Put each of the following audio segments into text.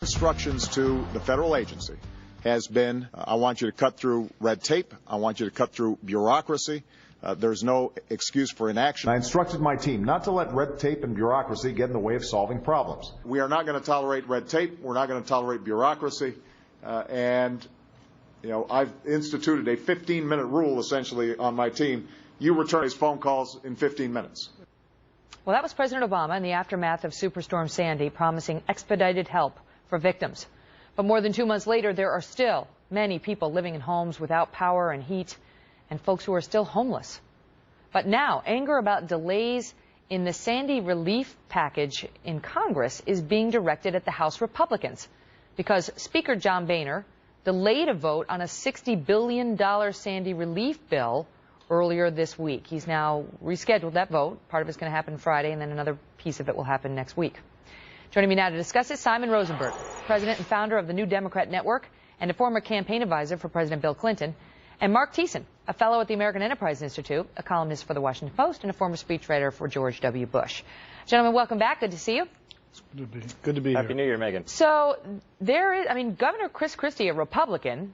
Instructions to the federal agency has been, I want you to cut through red tape. I want you to cut through bureaucracy. There's no excuse for inaction. I instructed my team not to let red tape and bureaucracy get in the way of solving problems. We are not going to tolerate red tape. We're not going to tolerate bureaucracy. And, I've instituted a 15-minute rule, essentially, on my team. You return his phone calls in 15 minutes. Well, that was President Obama in the aftermath of Superstorm Sandy, promising expedited help for victims. But more than 2 months later, there are still many people living in homes without power and heat, and folks who are still homeless. But now, anger about delays in the Sandy relief package in Congress is being directed at the House Republicans because Speaker John Boehner delayed a vote on a $60 billion Sandy relief bill earlier this week. He's now rescheduled that vote. Part of it's going to happen Friday, and then another piece of it will happen next week. Joining me now to discuss it, Simon Rosenberg, president and founder of the New Democrat Network and a former campaign advisor for President Bill Clinton, and Mark Thiessen, a fellow at the American Enterprise Institute, a columnist for the Washington Post, and a former speechwriter for George W. Bush. Gentlemen, welcome back. Good to see you. It's good to be here. Happy New Year, Megan. So Governor Chris Christie, a Republican,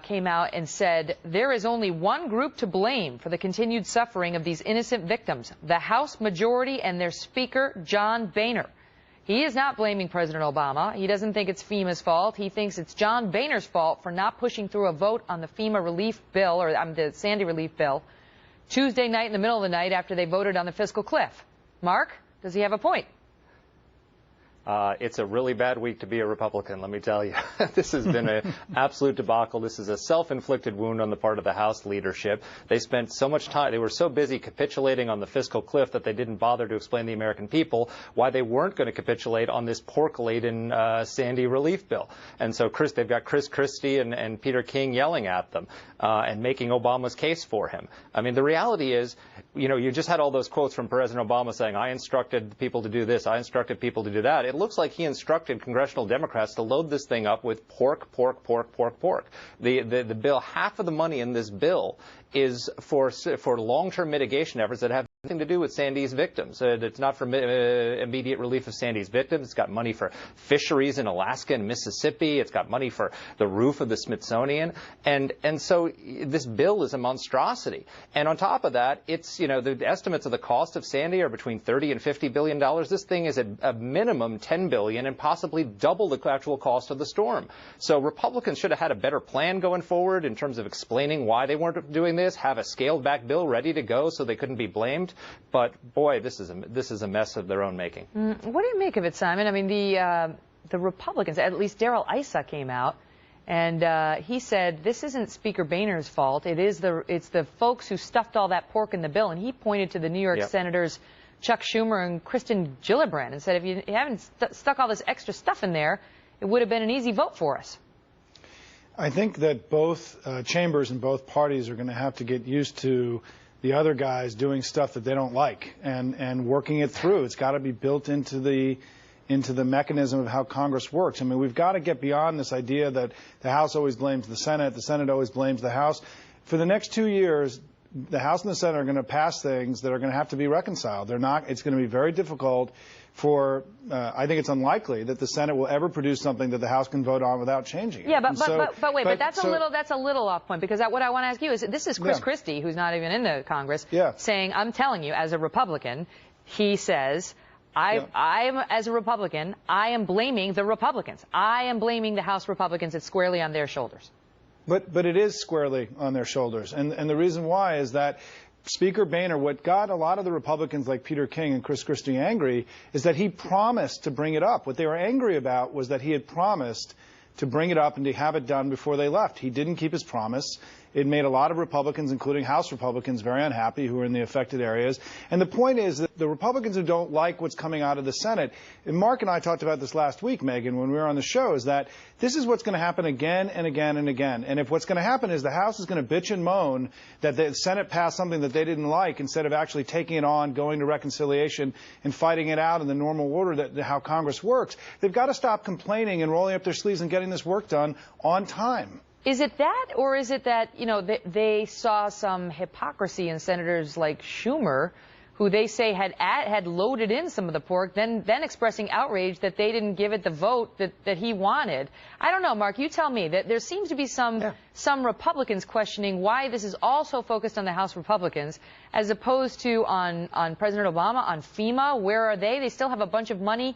came out and said there is only one group to blame for the continued suffering of these innocent victims, the House majority and their Speaker, John Boehner. He is not blaming President Obama. He doesn't think it's FEMA's fault. He thinks it's John Boehner's fault for not pushing through a vote on the FEMA relief bill, or the Sandy relief bill, Tuesday night in the middle of the night after they voted on the fiscal cliff. Mark, does he have a point? It's a really bad week to be a Republican, let me tell you. This has been an absolute debacle. This is a self-inflicted wound on the part of the House leadership. They spent so much time, they were so busy capitulating on the fiscal cliff that they didn't bother to explain to the American people why they weren't going to capitulate on this pork-laden Sandy relief bill. And so they've got Chris Christie and Peter King yelling at them and making Obama's case for him. I mean, the reality is, you just had all those quotes from President Obama saying, I instructed people to do this, I instructed people to do that. It looks like he instructed congressional Democrats to load this thing up with pork. The bill, half of the money in this bill is for long-term mitigation efforts that have nothing to do with Sandy's victims. It's not for immediate relief of Sandy's victims. It's got money for fisheries in Alaska and Mississippi. It's got money for the roof of the Smithsonian. And so this bill is a monstrosity. And on top of that, it's, the estimates of the cost of Sandy are between $30 and $50 billion. This thing is at a minimum $10 billion and possibly double the actual cost of the storm. So Republicans should have had a better plan going forward in terms of explaining why they weren't doing this, have a scaled-back bill ready to go so they couldn't be blamed. But boy, this is a mess of their own making. What do you make of it, Simon? I mean, the Republicans, at least Darrell Issa came out, and he said this isn't Speaker Boehner's fault. It's the folks who stuffed all that pork in the bill, and he pointed to the New York Senators Chuck Schumer and Kristen Gillibrand and said, if you haven't stuck all this extra stuff in there, it would have been an easy vote for us. I think that both chambers and both parties are going to have to get used to the other guys doing stuff that they don't like and working it through. It's got to be built into the mechanism of how Congress works. I mean, we've got to get beyond this idea that the House always blames the Senate always blames the House. For the next 2 years, the House and the Senate are going to pass things that are going to have to be reconciled. It's going to be very difficult for, I think it's unlikely that the Senate will ever produce something that the House can vote on without changing it. Yeah, but that's a little off point, because what I want to ask you is, this is Chris Christie, who's not even in the Congress, saying, I'm telling you, as a Republican, he says, as a Republican, I am blaming the Republicans. I am blaming the House Republicans. It's squarely on their shoulders. But it is squarely on their shoulders. And the reason why is that Speaker Boehner, what got a lot of the Republicans like Peter King and Chris Christie angry is that he promised to bring it up. What they were angry about was that he had promised to bring it up and to have it done before they left. He didn't keep his promise. It made a lot of Republicans, including House Republicans, very unhappy who are in the affected areas. And the point is that the Republicans who don't like what's coming out of the Senate, and Mark and I talked about this last week, Megan, when we were on the show, is that this is what's going to happen again and again and again. And if what's going to happen is the House is going to bitch and moan that the Senate passed something that they didn't like instead of actually taking it on, going to reconciliation, and fighting it out in the normal order that how Congress works, they've got to stop complaining and rolling up their sleeves and getting this work done on time. Is it that, or is it that, they saw some hypocrisy in senators like Schumer who they say had loaded in some of the pork, then expressing outrage that they didn't give it the vote that he wanted. I don't know, Mark, you tell me. That there seems to be some Republicans questioning why this is all so focused on the House Republicans as opposed to on President Obama, on FEMA. Where are they? They still have a bunch of money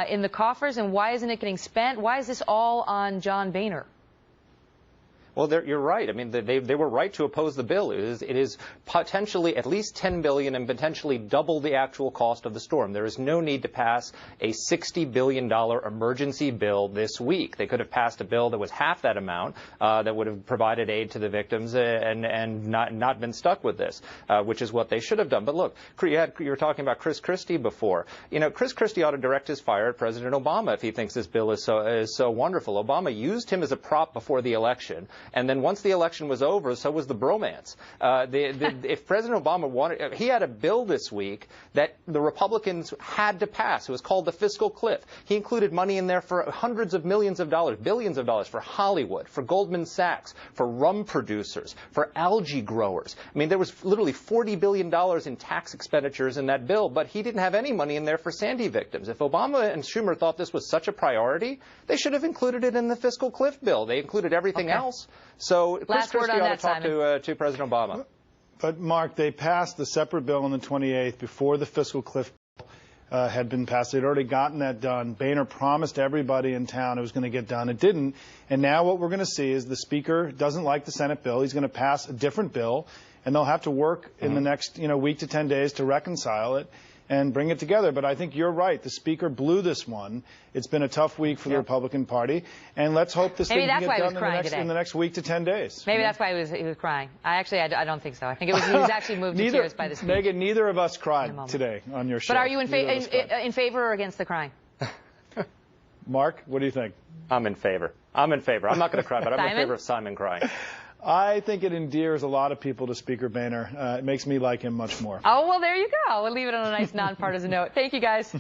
in the coffers, and why isn't it getting spent? Why is this all on John Boehner? Well, you're right. I mean, they were right to oppose the bill. It is potentially at least $10 billion and potentially double the actual cost of the storm. There is no need to pass a $60 billion emergency bill this week. They could have passed a bill that was half that amount that would have provided aid to the victims and not been stuck with this, which is what they should have done. But look, you were talking about Chris Christie before. You know, Chris Christie ought to direct his fire at President Obama if he thinks this bill is so wonderful. Obama used him as a prop before the election. And then once the election was over, so was the bromance. If President Obama wanted, he had a bill this week that the Republicans had to pass. It was called the fiscal cliff. He included money in there for hundreds of millions of dollars, billions of dollars for Hollywood, for Goldman Sachs, for rum producers, for algae growers. I mean, there was literally $40 billion in tax expenditures in that bill, but he didn't have any money in there for Sandy victims. If Obama and Schumer thought this was such a priority, they should have included it in the fiscal cliff bill. They included everything else. So Chris Christie ought to talk to President Obama. But, Mark, they passed the separate bill on the 28th before the fiscal cliff bill had been passed. They'd already gotten that done. Boehner promised everybody in town it was going to get done. It didn't. And now what we're going to see is the Speaker doesn't like the Senate bill. He's going to pass a different bill, and they'll have to work in the next week to 10 days to reconcile it and bring it together. But I think you're right. The Speaker blew this one. It's been a tough week for the Republican Party, and let's hope this thing can get done in the next week to 10 days. Maybe that's why he was crying. I don't think so. I think he was actually moved to tears by the speech. Megan, neither of us cried today on your show. But are you in favor or against the crying? Mark, what do you think? I'm in favor. I'm in favor. I'm not going to cry, but I'm in favor of Simon crying. I think it endears a lot of people to Speaker Boehner. It makes me like him much more. Oh, well, there you go. We'll leave it on a nice nonpartisan note. Thank you, guys.